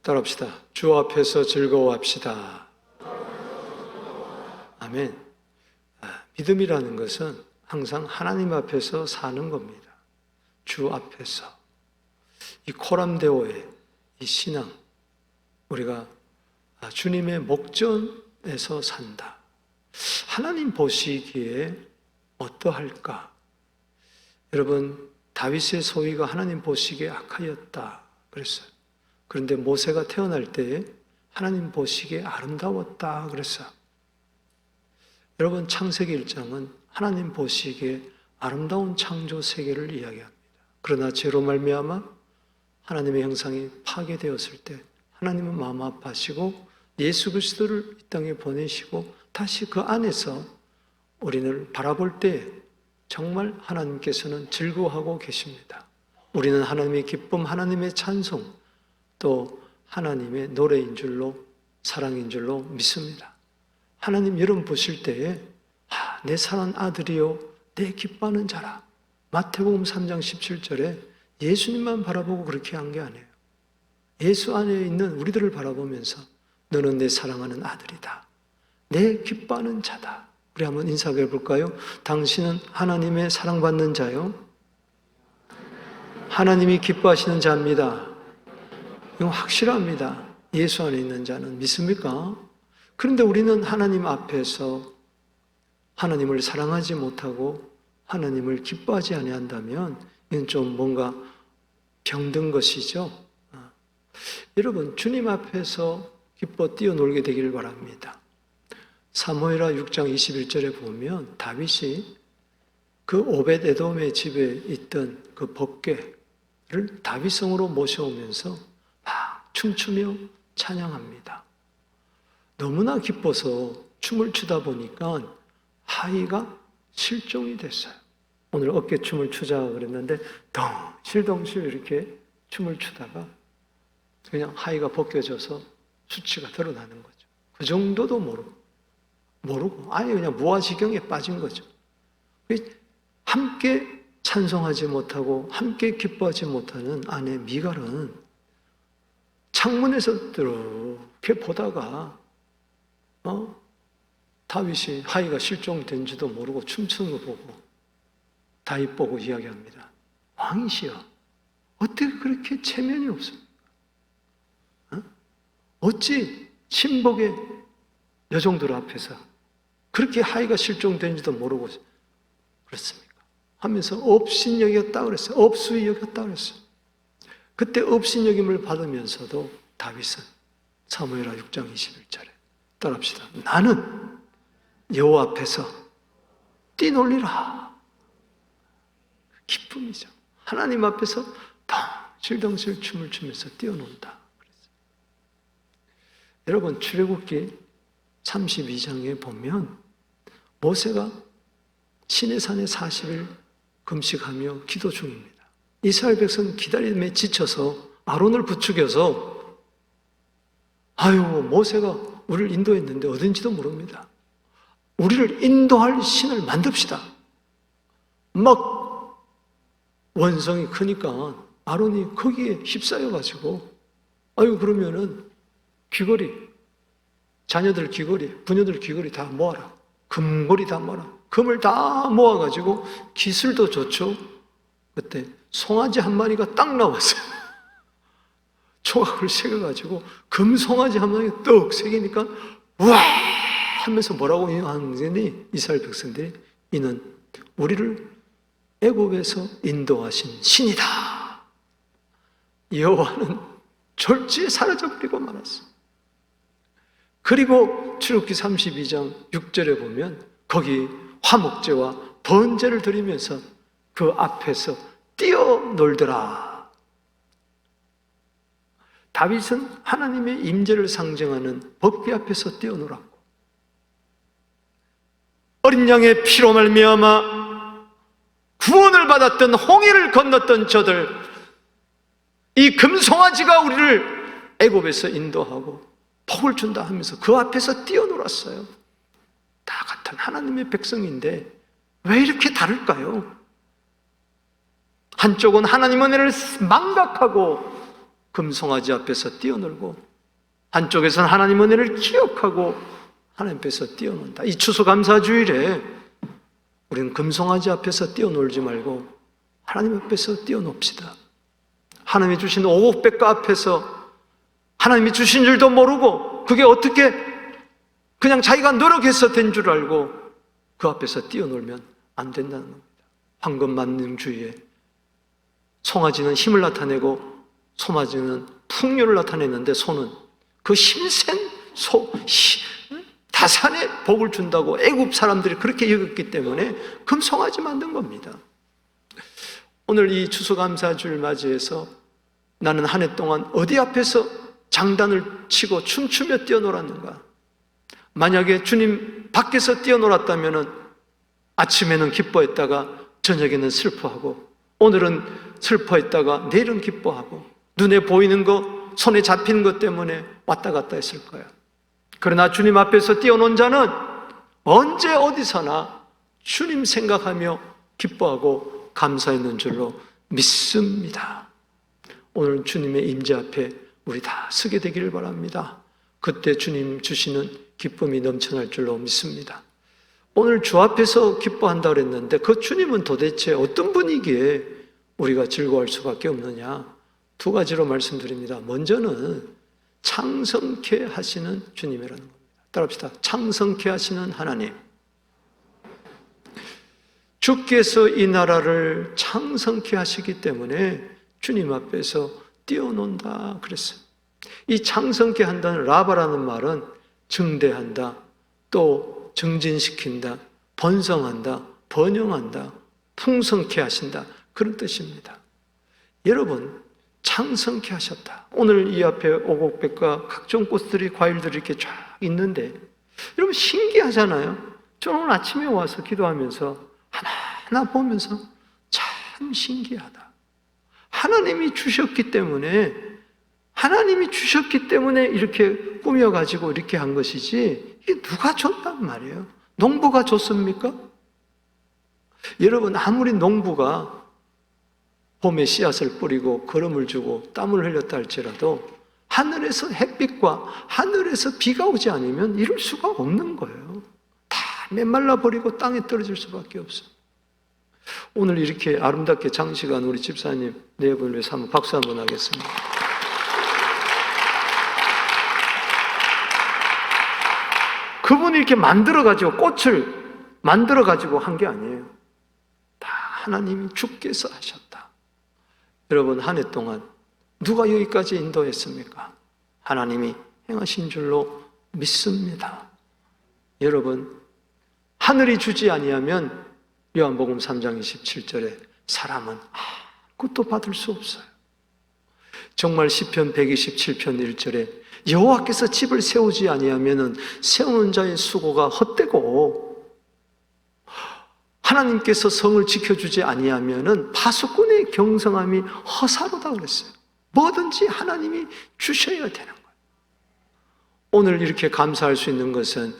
따라합시다. 주 앞에서 즐거워합시다. 아멘. 믿음이라는 것은 항상 하나님 앞에서 사는 겁니다. 주 앞에서. 이 코람데오의 이 신앙, 우리가 주님의 목전에서 산다. 하나님 보시기에 어떠할까? 여러분, 다윗의 소위가 하나님 보시기에 악하였다 그랬어요. 그런데 모세가 태어날 때에 하나님 보시기에 아름다웠다 그랬어요. 여러분, 창세기 1장은 하나님 보시기에 아름다운 창조 세계를 이야기합니다. 그러나 죄로 말미암아 하나님의 형상이 파괴되었을 때 하나님은 마음 아파하시고 예수 그리스도를 이 땅에 보내시고 다시 그 안에서 우리를 바라볼 때 정말 하나님께서는 즐거워하고 계십니다. 우리는 하나님의 기쁨, 하나님의 찬송, 또 하나님의 노래인 줄로, 사랑인 줄로 믿습니다. 하나님 여러분 보실 때에 내 사랑하는 아들이요 내 기뻐하는 자라. 마태복음 3장 17절에 예수님만 바라보고 그렇게 한 게 아니에요. 예수 안에 있는 우리들을 바라보면서 너는 내 사랑하는 아들이다. 내 기뻐하는 자다. 우리 한번 인사해 볼까요? 당신은 하나님의 사랑받는 자요. 하나님이 기뻐하시는 자입니다. 이건 확실합니다. 예수 안에 있는 자는 믿습니까? 그런데 우리는 하나님 앞에서 하나님을 사랑하지 못하고 하나님을 기뻐하지 아니한다면 이건 좀 뭔가 병든 것이죠. 여러분, 주님 앞에서 기뻐 뛰어놀게 되기를 바랍니다. 사무엘하 6장 21절에 보면 다윗이 그 오벳에돔의 집에 있던 그 법궤를 다윗성으로 모셔오면서 막 춤추며 찬양합니다. 너무나 기뻐서 춤을 추다 보니까 하이가 실종이 됐어요. 오늘 어깨춤을 추자 그랬는데 덩실덩실 이렇게 춤을 추다가 그냥 하이가 벗겨져서 수치가 드러나는 거죠. 그 정도도 모르고 아예 그냥 무아지경에 빠진 거죠. 함께 찬송하지 못하고 함께 기뻐하지 못하는 아내 미갈은 창문에서 이렇게 보다가 다윗이 하이가 실종된지도 모르고 춤추는 거 보고 다윗 보고 이야기합니다. 왕이시여, 어떻게 그렇게 체면이 없습니까? 어찌 친복의 여종들 앞에서 그렇게 하이가 실종된지도 모르고 그렇습니까? 하면서 업신여겼다 그랬어요. 업수히 여겼다 그랬어요. 그때 업신여김을 받으면서도 다윗은 사무엘하 6장 21절에 따라합시다. 나는 여호와 앞에서 뛰놀리라. 기쁨이죠. 하나님 앞에서 덩실덩실 춤을 추면서 뛰어논다. 그랬어요. 여러분, 출애굽기 32장에 보면 모세가 시내산에 40일 금식하며 기도 중입니다. 이스라엘 백성은 기다림에 지쳐서 아론을 부추겨서 모세가 우리를 인도했는데 어딘지도 모릅니다. 우리를 인도할 신을 만듭시다. 막 원성이 크니까 아론이 거기에 휩싸여가지고 그러면은 귀걸이, 자녀들 귀걸이, 부녀들 귀걸이 다 모아라. 금고리 다 모아라. 금을 다 모아가지고 기술도 좋죠. 그때 송아지 한 마리가 딱 나왔어요. 조각을 새겨가지고 금 송아지 한 마리가 떡 새기니까 와 하면서 뭐라고 하는지 이스라엘 백성들이 이는 우리를 애굽에서 인도하신 신이다. 여호와는 졸지에 사라져버리고 말았어요. 그리고 출애굽기 32장 6절에 보면 거기 화목제와 번제를 드리면서 그 앞에서 뛰어놀더라. 다윗은 하나님의 임재를 상징하는 법궤 앞에서 뛰어놀았고 어린 양의 피로 말미암아 구원을 받았던 홍해를 건넜던 저들, 이 금송아지가 우리를 애굽에서 인도하고 복을 준다 하면서 그 앞에서 뛰어놀았어요. 다 같은 하나님의 백성인데 왜 이렇게 다를까요? 한쪽은 하나님 은혜를 망각하고 금송아지 앞에서 뛰어놀고, 한쪽에서는 하나님 은혜를 기억하고 하나님 앞에서 뛰어논다. 이 추수감사주일에 우리는 금송아지 앞에서 뛰어놀지 말고 하나님 앞에서 뛰어놉시다. 하나님이 주신 오곡백과 앞에서 하나님이 주신 줄도 모르고 그게 어떻게 그냥 자기가 노력해서 된 줄 알고 그 앞에서 뛰어놀면 안 된다는 겁니다. 황금만능주의에 송아지는 힘을 나타내고 소맞이는 풍요를 나타내는데 소는 그 힘센 다산에 복을 준다고 애굽 사람들이 그렇게 여겼기 때문에 금송아지 만든 겁니다. 오늘 이 추수감사주를 맞이해서 나는 한 해 동안 어디 앞에서 장단을 치고 춤추며 뛰어놀았는가? 만약에 주님 밖에서 뛰어놀았다면 아침에는 기뻐했다가 저녁에는 슬퍼하고, 오늘은 슬퍼했다가 내일은 기뻐하고, 눈에 보이는 것, 손에 잡히는 것 때문에 왔다 갔다 했을 거야. 그러나 주님 앞에서 뛰어논 자는 언제 어디서나 주님 생각하며 기뻐하고 감사했는 줄로 믿습니다. 오늘 주님의 임재 앞에 우리 다 서게 되기를 바랍니다. 그때 주님 주시는 기쁨이 넘쳐날 줄로 믿습니다. 오늘 주 앞에서 기뻐한다 그랬는데 그 주님은 도대체 어떤 분이기에 우리가 즐거워할 수밖에 없느냐? 두 가지로 말씀드립니다. 먼저는 창성케 하시는 주님이라는 겁니다. 따라합시다. 창성케 하시는 하나님. 주께서 이 나라를 창성케 하시기 때문에 주님 앞에서 뛰어논다 그랬어요. 이 창성케 한다는 라바라는 말은 증대한다, 또 증진시킨다, 번성한다, 번영한다, 풍성케 하신다, 그런 뜻입니다. 여러분, 창성케 하셨다. 오늘 이 앞에 오곡백과 각종 꽃들이, 과일들이 이렇게 쫙 있는데 여러분 신기하잖아요. 저는 오늘 아침에 와서 기도하면서 하나하나 보면서 참 신기하다. 하나님이 주셨기 때문에 이렇게 꾸며가지고 이렇게 한 것이지 이게 누가 줬단 말이에요? 농부가 줬습니까? 여러분, 아무리 농부가 봄에 씨앗을 뿌리고 거름을 주고 땀을 흘렸다 할지라도 하늘에서 햇빛과 하늘에서 비가 오지 않으면 이룰 수가 없는 거예요. 다 메말라 버리고 땅에 떨어질 수밖에 없어요. 오늘 이렇게 아름답게 장식한 우리 집사님 네 분을 위해서 한번 박수 한번 하겠습니다. 그분이 이렇게 만들어가지고 꽃을 만들어가지고 한 게 아니에요. 다 하나님이 주께서 하셨다. 여러분, 한 해 동안 누가 여기까지 인도했습니까? 하나님이 행하신 줄로 믿습니다. 여러분, 하늘이 주지 아니하면 요한복음 3장 27절에 사람은 아무것도 받을 수 없어요. 정말 시편 127편 1절에 여호와께서 집을 세우지 아니하면 세우는 자의 수고가 헛되고 하나님께서 성을 지켜주지 아니하면 파수꾼의 경성함이 허사로다 그랬어요. 뭐든지 하나님이 주셔야 되는 거예요. 오늘 이렇게 감사할 수 있는 것은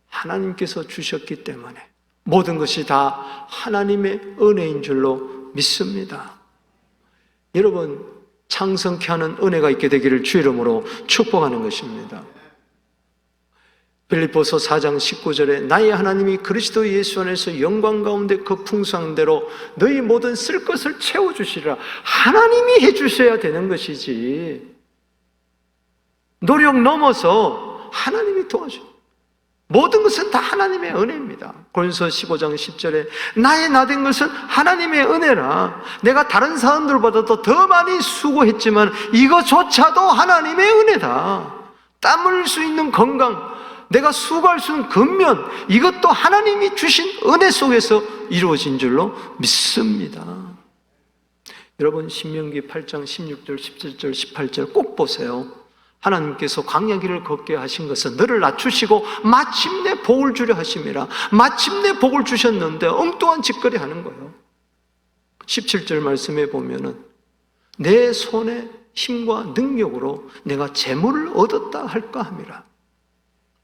하나님께서 주셨기 때문에 모든 것이 다 하나님의 은혜인 줄로 믿습니다. 여러분, 창성케 하는 은혜가 있게 되기를 주 이름으로 축복하는 것입니다. 빌립보서 4장 19절에 나의 하나님이 그리스도 예수 안에서 영광 가운데 그 풍성대로 너희 모든 쓸 것을 채워주시리라. 하나님이 해주셔야 되는 것이지 노력 넘어서 하나님이 도와줘요. 모든 것은 다 하나님의 은혜입니다. 고린도서 15장 10절에 나의 나된 것은 하나님의 은혜라. 내가 다른 사람들보다도 더 많이 수고했지만 이것조차도 하나님의 은혜다. 땀 흘릴 수 있는 건강, 내가 수고할 수 있는 근면, 이것도 하나님이 주신 은혜 속에서 이루어진 줄로 믿습니다. 여러분, 신명기 8장 16절, 17절, 18절 꼭 보세요. 하나님께서 광야길을 걷게 하신 것은 너를 낮추시고 마침내 복을 주려 하심이라. 마침내 복을 주셨는데 엉뚱한 짓거리 하는 거예요. 17절 말씀에 보면은 내 손의 힘과 능력으로 내가 재물을 얻었다 할까 함이라.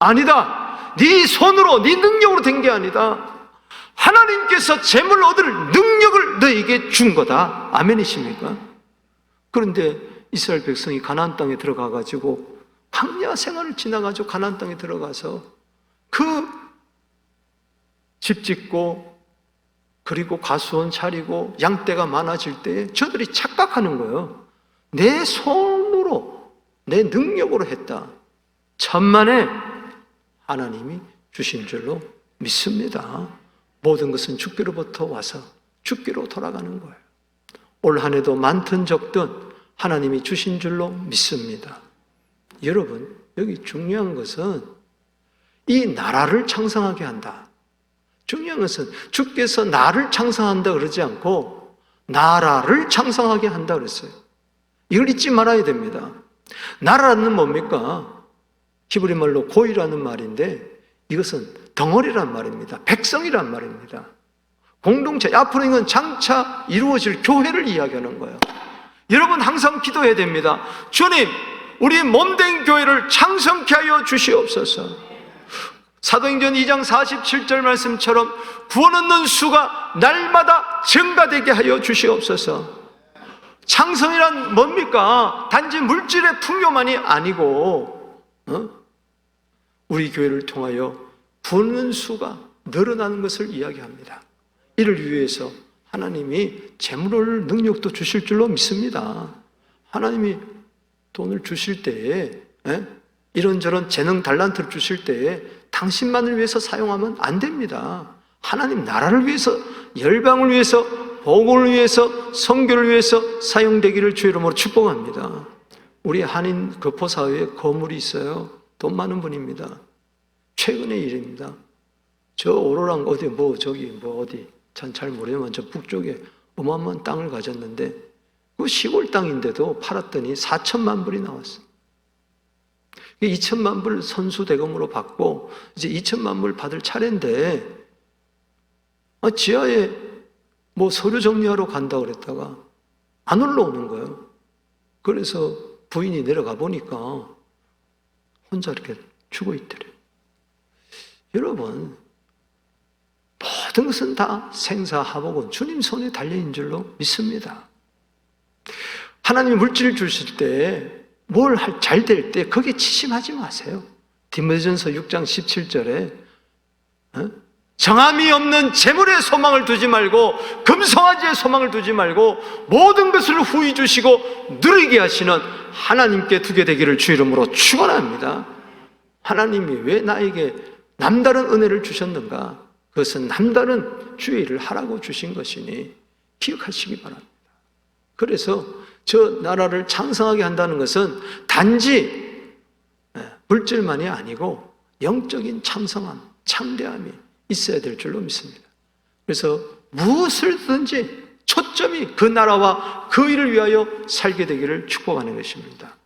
아니다. 네 손으로, 네 능력으로 된 게 아니다. 하나님께서 재물을 얻을 능력을 너에게 준 거다. 아멘이십니까? 그런데 이스라엘 백성이 가나안 땅에 들어가 가지고 광야 생활을 지나 가지고 가나안 땅에 들어가서 그 집 짓고 그리고 가수원 차리고 양떼가 많아질 때 저들이 착각하는 거예요. 내 손으로 내 능력으로 했다. 천만에 하나님이 주신 줄로 믿습니다. 모든 것은 주께로부터 와서 주께로 돌아가는 거예요. 올 한 해도 많든 적든 하나님이 주신 줄로 믿습니다. 여러분, 여기 중요한 것은 이 나라를 창성하게 한다. 중요한 것은 주께서 나를 창성한다 그러지 않고 나라를 창성하게 한다 그랬어요. 이걸 잊지 말아야 됩니다. 나라는 뭡니까? 히브리 말로 고이라는 말인데 이것은 덩어리란 말입니다. 백성이란 말입니다. 공동체, 앞으로 이건 장차 이루어질 교회를 이야기하는 거예요. 여러분 항상 기도해야 됩니다. 주님, 우리 몸된 교회를 창성케 하여 주시옵소서. 사도행전 2장 47절 말씀처럼 구원 얻는 수가 날마다 증가되게 하여 주시옵소서. 창성이란 뭡니까? 단지 물질의 풍요만이 아니고 우리 교회를 통하여 구원 얻는 수가 늘어나는 것을 이야기합니다. 이를 위해서 하나님이 재물을 능력도 주실 줄로 믿습니다. 하나님이 돈을 주실 때에 이런저런 재능 달란트를 주실 때에 당신만을 위해서 사용하면 안 됩니다. 하나님 나라를 위해서, 열방을 위해서, 복음을 위해서, 선교를 위해서 사용되기를 주의 이름으로 축복합니다. 우리 한인 교포사회에 거물이 있어요. 돈 많은 분입니다. 최근의 일입니다. 저 오로랑 어디 어디 잘 모르지만 저 북쪽에 어마어마한 땅을 가졌는데 그 시골 땅인데도 팔았더니 4천만 불이 나왔어요. 2천만 불 선수 대금으로 받고 이제 2천만 불 받을 차례인데 지하에 서류 정리하러 간다 그랬다가 안 올라오는 거예요. 그래서 부인이 내려가 보니까 혼자 이렇게 죽어 있더래요. 여러분, 모든 것은 다 생사하복은 주님 손에 달려있는 줄로 믿습니다. 하나님이 물질을 주실 때 뭘 잘 될 때 거기에 치심하지 마세요. 디모데전서 6장 17절에 정함이 없는 재물에 소망을 두지 말고 금송아지에 소망을 두지 말고 모든 것을 후히 주시고 누리게 하시는 하나님께 두게 되기를 주 이름으로 축원합니다. 하나님이 왜 나에게 남다른 은혜를 주셨는가? 그것은 남다른 주의 일을 하라고 주신 것이니 기억하시기 바랍니다. 그래서 저 나라를 창성하게 한다는 것은 단지 물질만이 아니고 영적인 창성함, 창대함이 있어야 될 줄로 믿습니다. 그래서 무엇을든지 초점이 그 나라와 그 일을 위하여 살게 되기를 축복하는 것입니다.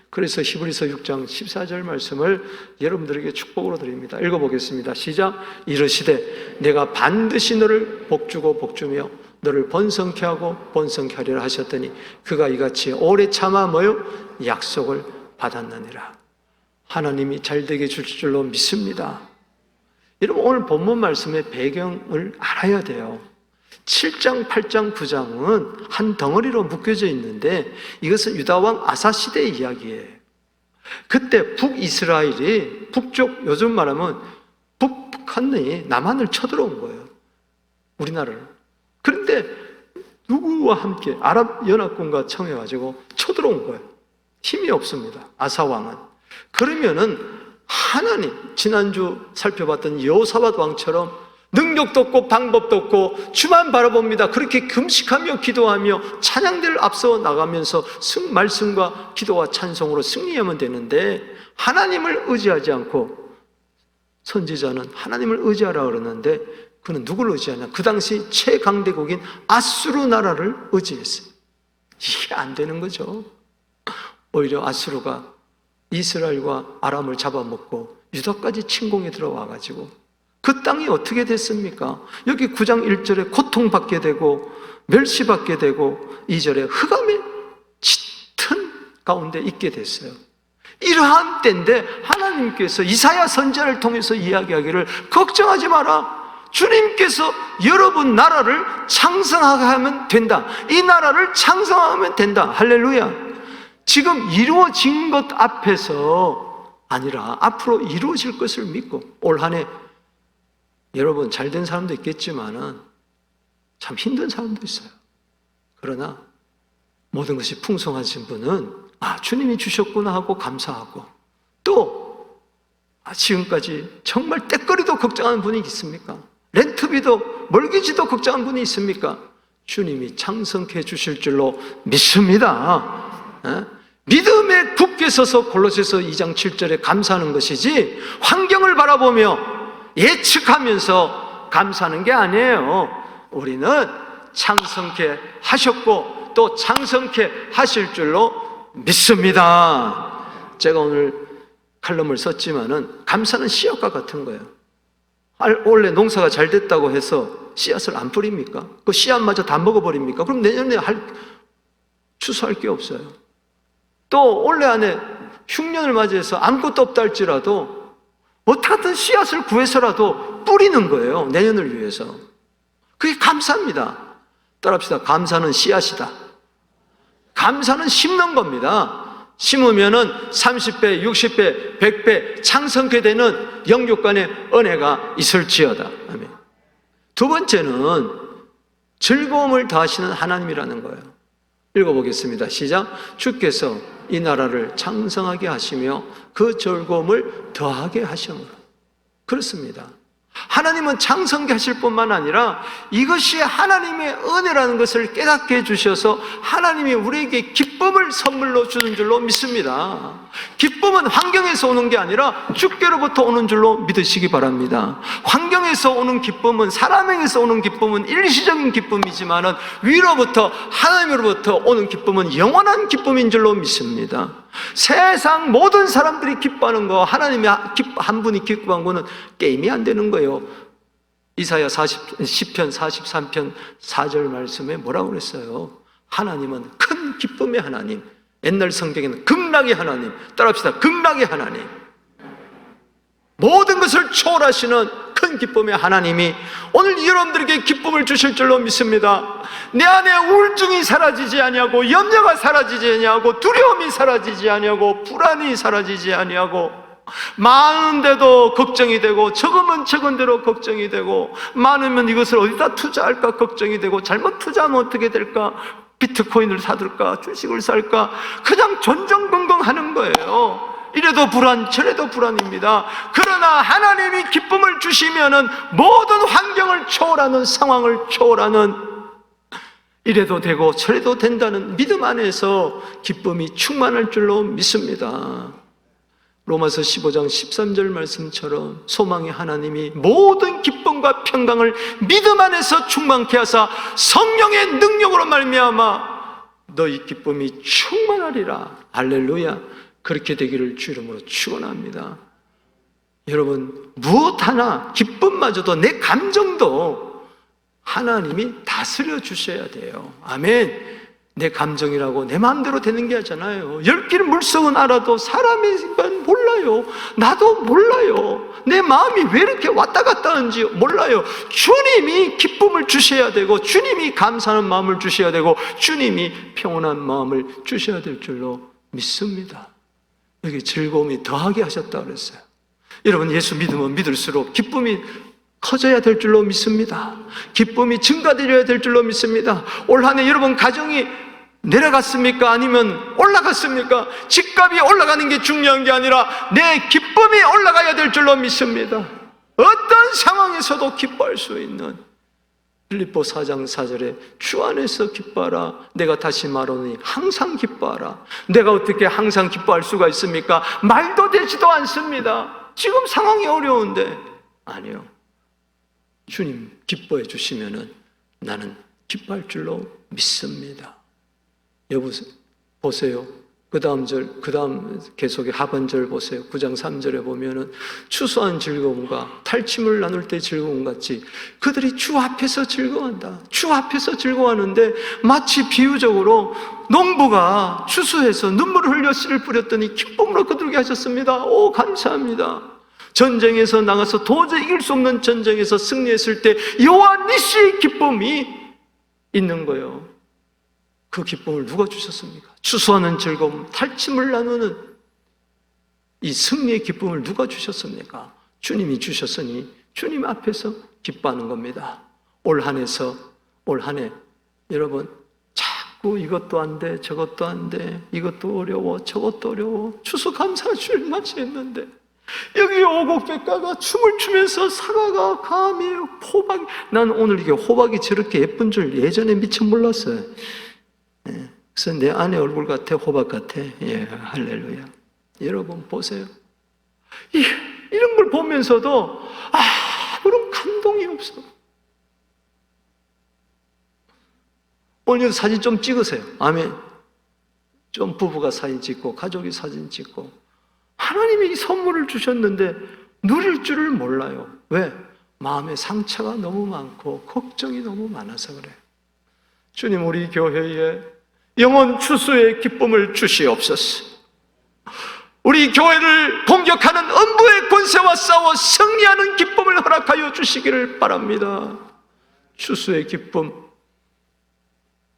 그래서 히브리서 6장 14절 말씀을 여러분들에게 축복으로 드립니다. 읽어보겠습니다. 시작. 이르시되 내가 반드시 너를 복주고 복주며 너를 번성케 하고 번성케 하리라 하셨더니 그가 이같이 오래 참아 약속을 받았느니라. 하나님이 잘되게 줄 줄로 믿습니다. 여러분, 오늘 본문 말씀의 배경을 알아야 돼요. 7장, 8장, 9장은 한 덩어리로 묶여져 있는데 이것은 유다왕 아사 시대의 이야기예요. 그때 북이스라엘이 북쪽, 요즘 말하면 북한이 남한을 쳐들어온 거예요. 우리나라를. 그런데 누구와 함께 아랍연합군과 청해가지고 쳐들어온 거예요. 힘이 없습니다. 아사왕은. 그러면은 하나님, 지난주 살펴봤던 여호사밧 왕처럼 능력도 없고 방법도 없고 주만 바라봅니다. 그렇게 금식하며 기도하며 찬양대를 앞서 나가면서 말씀과 기도와 찬송으로 승리하면 되는데 하나님을 의지하지 않고 선지자는 하나님을 의지하라 그러는데 그는 누구를 의지하냐? 그 당시 최강대국인 아수르 나라를 의지했어요. 이게 안 되는 거죠. 오히려 아수르가 이스라엘과 아람을 잡아먹고 유다까지 침공에 들어와가지고 그 땅이 어떻게 됐습니까? 여기 9장 1절에 고통받게 되고 멸시받게 되고 2절에 흑암의 짙은 가운데 있게 됐어요. 이러한 때인데 하나님께서 이사야 선지자를 통해서 이야기하기를 걱정하지 마라. 주님께서 여러분 나라를 창성하게 하면 된다. 이 나라를 창성하면 된다. 할렐루야. 지금 이루어진 것 앞에서 아니라 앞으로 이루어질 것을 믿고, 올 한 해 여러분 잘된 사람도 있겠지만은 참 힘든 사람도 있어요. 그러나 모든 것이 풍성하신 분은 주님이 주셨구나 하고 감사하고, 또 지금까지 정말 때거리도 걱정하는 분이 있습니까? 렌트비도 멀게지도 걱정하는 분이 있습니까? 주님이 창성케 해 주실 줄로 믿습니다. 믿음에 굳게 서서 골로새서 2장 7절에 감사하는 것이지, 환경을 바라보며 예측하면서 감사하는 게 아니에요. 우리는 창성케 하셨고 또 창성케 하실 줄로 믿습니다. 제가 오늘 칼럼을 썼지만은 감사는 씨앗과 같은 거예요. 원래 농사가 잘 됐다고 해서 씨앗을 안 뿌립니까? 그 씨앗마저 다 먹어버립니까? 그럼 내년에 추수할 게 없어요. 또 올해 안에 흉년을 맞이해서 아무것도 없다 할지라도 어떻게든 씨앗을 구해서라도 뿌리는 거예요. 내년을 위해서. 그게 감사입니다. 따라합시다. 감사는 씨앗이다. 감사는 심는 겁니다. 심으면은 30배, 60배, 100배 창성케 되는 영육간의 은혜가 있을지어다. 아멘. 두 번째는 즐거움을 더하시는 하나님이라는 거예요. 읽어보겠습니다. 시작. 주께서 이 나라를 창성하게 하시며 그 즐거움을 더하게 하시므로. 그렇습니다. 하나님은 창성케 하실 뿐만 아니라 이것이 하나님의 은혜라는 것을 깨닫게 해주셔서 하나님이 우리에게 기쁨을 선물로 주는 줄로 믿습니다. 기쁨은 환경에서 오는 게 아니라 주께로부터 오는 줄로 믿으시기 바랍니다. 환경에서 오는 기쁨은, 사람에게서 오는 기쁨은 일시적인 기쁨이지만은 위로부터, 하나님으로부터 오는 기쁨은 영원한 기쁨인 줄로 믿습니다. 세상 모든 사람들이 기뻐하는 거, 하나님이 한 분이 기뻐한 거는 게임이 안 되는 거예요. 이사야 10편 43편 4절 말씀에 뭐라고 그랬어요? 하나님은 큰 기쁨의 하나님. 옛날 성경에는 극락의 하나님. 따라합시다. 극락의 하나님. 모든 것을 초월하시는 큰 기쁨의 하나님이 오늘 여러분들에게 기쁨을 주실 줄로 믿습니다. 내 안에 우울증이 사라지지 아니하고, 염려가 사라지지 아니하고, 두려움이 사라지지 아니하고, 불안이 사라지지 아니하고, 많은데도 걱정이 되고, 적으면 적은 대로 걱정이 되고, 많으면 이것을 어디다 투자할까 걱정이 되고, 잘못 투자하면 어떻게 될까, 비트코인을 사들까, 주식을 살까, 그냥 전전긍긍하는 거예요. 이래도 불안, 저래도 불안입니다. 그러나 하나님이 기쁨을 주시면은 모든 환경을 초월하는, 상황을 초월하는, 이래도 되고 저래도 된다는 믿음 안에서 기쁨이 충만할 줄로 믿습니다. 로마서 15장 13절 말씀처럼 소망의 하나님이 모든 기쁨과 평강을 믿음 안에서 충만케 하사 성령의 능력으로 말미암아 너희 기쁨이 충만하리라. 할렐루야. 그렇게 되기를 주 이름으로 축원합니다. 여러분, 무엇 하나, 기쁨마저도, 내 감정도 하나님이 다스려 주셔야 돼요. 아멘. 내 감정이라고 내 마음대로 되는 게 아니잖아요. 10개의 물속은 알아도 사람이 몰라요. 나도 몰라요. 내 마음이 왜 이렇게 왔다 갔다 하는지 몰라요. 주님이 기쁨을 주셔야 되고, 주님이 감사하는 마음을 주셔야 되고, 주님이 평온한 마음을 주셔야 될 줄로 믿습니다. 여기 즐거움이 더하게 하셨다고 그랬어요. 여러분, 예수 믿으면 믿을수록 기쁨이 커져야 될 줄로 믿습니다. 기쁨이 증가되어야 될 줄로 믿습니다. 올 한 해 여러분 가정이 내려갔습니까? 아니면 올라갔습니까? 집값이 올라가는 게 중요한 게 아니라 내 기쁨이 올라가야 될 줄로 믿습니다. 어떤 상황에서도 기뻐할 수 있는, 빌립보 4장 4절에 주 안에서 기뻐하라. 내가 다시 말하노니 항상 기뻐하라. 내가 어떻게 항상 기뻐할 수가 있습니까? 말도 되지도 않습니다. 지금 상황이 어려운데. 아니요. 주님 기뻐해 주시면은 나는 기뻐할 줄로 믿습니다. 여보세요. 보세요. 그 다음 계속의 하반절 보세요. 9장 3절에 보면은 추수한 즐거움과 탈취물 나눌 때 즐거움 같이 그들이 주 앞에서 즐거워한다. 주 앞에서 즐거워하는데 마치 비유적으로 농부가 추수해서 눈물을 흘려 씨를 뿌렸더니 기쁨으로 거두게 하셨습니다. 오, 감사합니다. 전쟁에서 나가서 도저히 이길 수 없는 전쟁에서 승리했을 때 여호와 니시의 기쁨이 있는 거예요. 그 기쁨을 누가 주셨습니까? 추수하는 즐거움, 탈취물 나누는 이 승리의 기쁨을 누가 주셨습니까? 주님이 주셨으니 주님 앞에서 기뻐하는 겁니다. 올 한 해 여러분 자꾸 이것도 안 돼, 저것도 안 돼, 이것도 어려워, 저것도 어려워, 추수감사 주일맞이 했는데 여기 오곡백과가 춤을 추면서 사과가 감히 호박, 난 오늘 이게 호박이 저렇게 예쁜 줄 예전에 미처 몰랐어요. 그래서 내 아내 얼굴 같아, 호박 같아. 예, 할렐루야. 여러분 보세요. 이런 걸 보면서도 그런 감동이 없어. 오늘 사진 좀 찍으세요. 아멘. 좀 부부가 사진 찍고 가족이 사진 찍고 하나님이 이 선물을 주셨는데 누릴 줄을 몰라요. 왜? 마음에 상처가 너무 많고 걱정이 너무 많아서 그래요. 주님, 우리 교회에 영원 추수의 기쁨을 주시옵소서. 우리 교회를 공격하는 음부의 권세와 싸워 승리하는 기쁨을 허락하여 주시기를 바랍니다. 추수의 기쁨,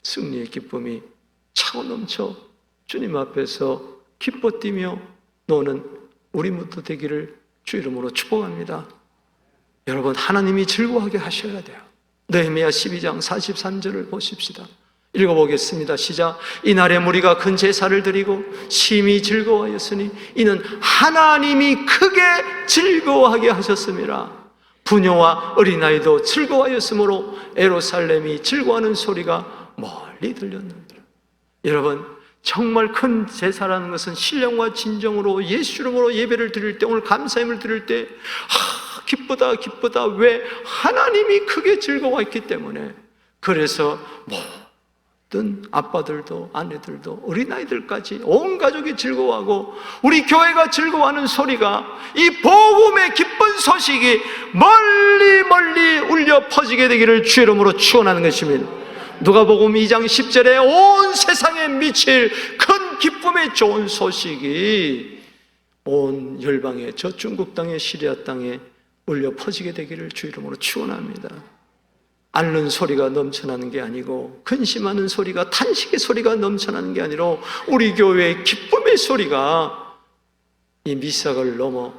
승리의 기쁨이 차고 넘쳐 주님 앞에서 기뻐 뛰며 노는 우리 모두 되기를 주 이름으로 축복합니다. 여러분, 하나님이 즐거워하게 하셔야 돼요. 느헤미야 12장 43절을 보십시다. 읽어보겠습니다. 시작. 이날에 무리가 큰 제사를 드리고 심히 즐거워하였으니 이는 하나님이 크게 즐거워하게 하셨음이라. 부녀와 어린아이도 즐거워하였으므로 예루살렘이 즐거워하는 소리가 멀리 들렸느니라. 여러분, 정말 큰 제사라는 것은 신령과 진정으로 예수 이름으로 예배를 드릴 때, 오늘 감사함을 드릴 때 기쁘다 기쁘다. 왜? 하나님이 크게 즐거워했기 때문에. 그래서 모든 아빠들도 아내들도 어린아이들까지 온 가족이 즐거워하고 우리 교회가 즐거워하는 소리가, 이 복음의 기쁜 소식이 멀리 멀리 울려 퍼지게 되기를 주 이름으로 축원하는 것입니다. 누가복음 2장 10절에 온 세상에 미칠 큰 기쁨의 좋은 소식이 온 열방에, 저 중국 땅에, 시리아 땅에 울려 퍼지게 되기를 주 이름으로 축원합니다. 앓는 소리가 넘쳐나는 게 아니고, 근심하는 소리가, 탄식의 소리가 넘쳐나는 게 아니라 우리 교회의 기쁨의 소리가 이 미삭을 넘어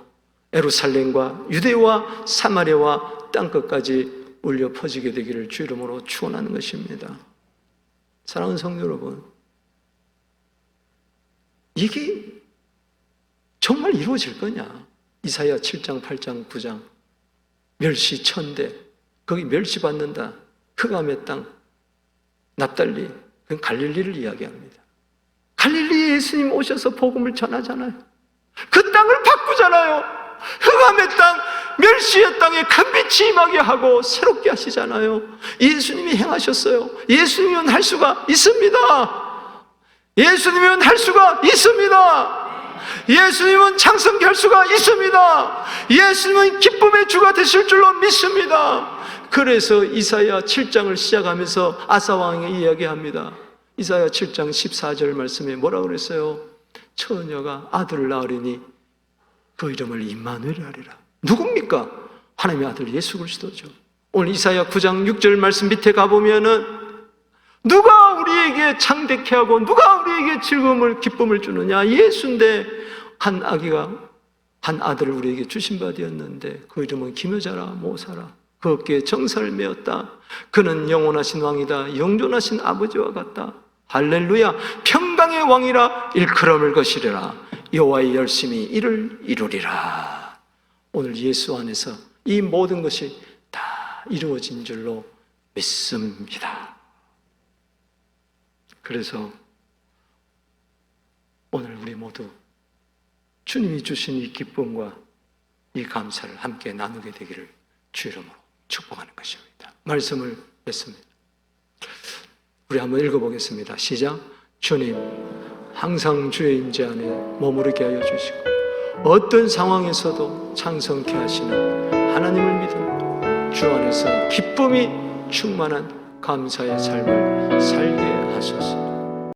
예루살렘과 유대와 사마리아와 땅끝까지 울려 퍼지게 되기를 주 이름으로 축원하는 것입니다. 사랑하는 성도 여러분, 이게 정말 이루어질 거냐? 이사야 7장, 8장, 9장 멸시 천대, 거기 멸시받는다. 흑암의 땅, 납달리, 그건 갈릴리를 이야기합니다. 갈릴리에 예수님 오셔서 복음을 전하잖아요. 그 땅을 바꾸잖아요. 흑암의 땅, 멸시의 땅에 큰 빛이 임하게 하고 새롭게 하시잖아요. 예수님이 행하셨어요. 예수님은 할 수가 있습니다. 예수님은 할 수가 있습니다. 예수님은 창성케 할 수가 있습니다. 예수님은 기쁨의 주가 되실 줄로 믿습니다. 그래서 이사야 7장을 시작하면서 아사왕이 이야기합니다. 이사야 7장 14절 말씀에 뭐라고 그랬어요? 처녀가 아들을 낳으리니 그 이름을 임마누엘 하리라. 누굽니까? 하나님의 아들 예수 그리스도죠. 오늘 이사야 9장 6절 말씀 밑에 가보면은 누가 우리에게 창대케 하고 누가 우리에게 즐거움을 기쁨을 주느냐? 예수인데 한 아들을 우리에게 주신 바 되었는데 그 이름은 기묘자라 모사라. 그 어깨에 정사를 메었다. 그는 영원하신 왕이다. 영존하신 아버지와 같다. 할렐루야. 평강의 왕이라 일컬음을 것이리라. 여호와의 열심히 이를 이루리라. 오늘 예수 안에서 이 모든 것이 다 이루어진 줄로 믿습니다. 그래서 오늘 우리 모두 주님이 주신 이 기쁨과 이 감사를 함께 나누게 되기를 주 이름으로 축복하는 것입니다. 말씀을 맺습니다. 우리 한번 읽어보겠습니다. 시작. 주님, 항상 주의 임재 안에 머무르게 하여 주시고 어떤 상황에서도 창성케 하시는 하나님을 믿으며 주 안에서 기쁨이 충만한 감사의 삶을 살게 하소서.